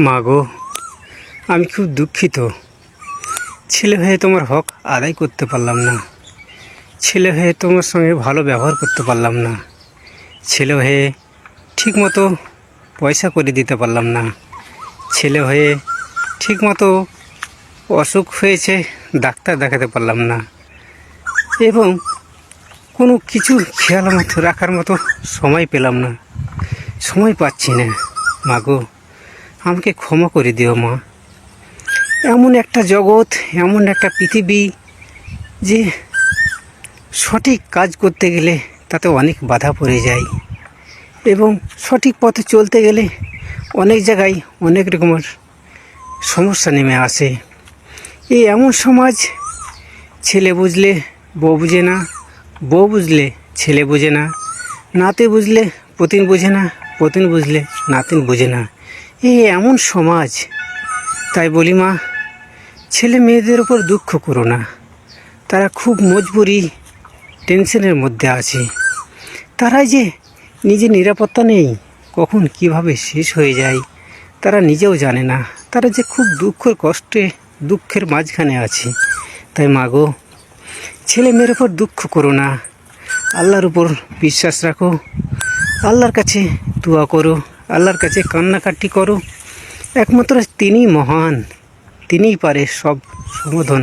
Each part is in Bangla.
মা গো, আমি খুব দুঃখিত। ছেলে হয়ে তোমার হক আদায় করতে পারলাম না। ছেলে হয়ে তোমার সঙ্গে ভালো ব্যবহার করতে পারলাম না। ছেলে হয়ে ঠিকমতো পয়সা করে দিতে পারলাম না। ছেলে হয়ে ঠিকমতো অসুখ হয়েছে ডাক্তার দেখাতে পারলাম না, এবং কোনো কিছু খেয়াল মতো রাখার মতো সময় পেলাম না, সময় পাচ্ছি না। মা গো, আমাকে ক্ষমা করে দিও মা। এমন একটা জগৎ, এমন একটা পৃথিবী যে সঠিক কাজ করতে গেলে তাতে অনেক বাধা পড়ে যায়, এবং সঠিক পথে চলতে গেলে অনেক জায়গায় অনেক রকমের সমস্যা নেমে আসে। এই এমন সমাজ, ছেলে বুঝলে বউ বুঝে না, বউ বুঝলে ছেলে বুঝে না, নাতি বুঝলে পতিন বুঝে না, পতিন বুঝলে নাতিন বুঝে না। এই এমন সমাজ। তাই বলি মা, ছেলে মেয়েদের ওপর দুঃখ করো না। তারা খুব মজবুরি, টেনশনের মধ্যে আছে। তারাই যে নিজের নিরাপত্তা নেই, কখন কিভাবে শেষ হয়ে যায় তারা নিজেও জানে না। তারা যে খুব দুঃখের কষ্টে, দুঃখের মাঝখানে আছে। তাই মা গো, ছেলে মেয়ের ওপর দুঃখ করো না। আল্লাহর উপর বিশ্বাস রাখো, আল্লাহর কাছে দোয়া করো, আল্লাহর কাছে কান্নাকাটি করো। একমাত্র তিনিই মহান, তিনিই পারে সব সমাধান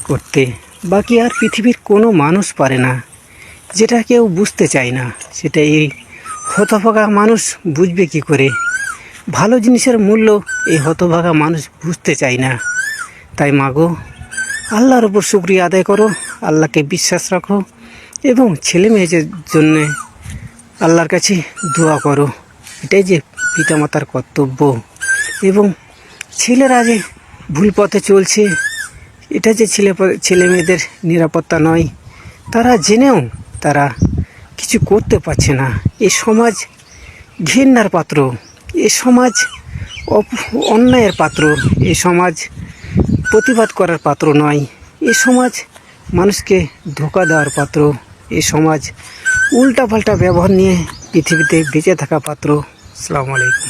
করতে। বাকি আর পৃথিবীর কোনো মানুষ পারে না। যেটা কেউ বুঝতে চায় না, সেটা এই হতভাগা মানুষ বুঝবে কি করে? ভালো জিনিসের মূল্য এই হতভাগা মানুষ বুঝতে চায় না। তাই মা গো, আল্লাহর উপর শুকরিয়া আদায় করো, আল্লাহকে বিশ্বাস রাখো, এবং ছেলে মেয়েদের জন্যে আল্লাহর কাছে দোয়া করো। এটাই যে পিতামাতার কর্তব্য। এবং ছেলেরা যে ভুল পথে চলছে, এটা যে ছেলে মেয়েদের নিরাপত্তা নয়, তারা জেনেও তারা কিছু করতে পারছে না। এই সমাজ ঘৃণার পাত্র, এ সমাজ অন্যায়ের পাত্র, এ সমাজ প্রতিবাদ করার পাত্র নয়। এ সমাজ মানুষকে ধোঁকা দেওয়ার পাত্র। এ সমাজ উল্টাপাল্টা ব্যবহার নিয়ে পৃথিবীতে বেঁচে থাকা পাত্র। আসসালামু আলাইকুম।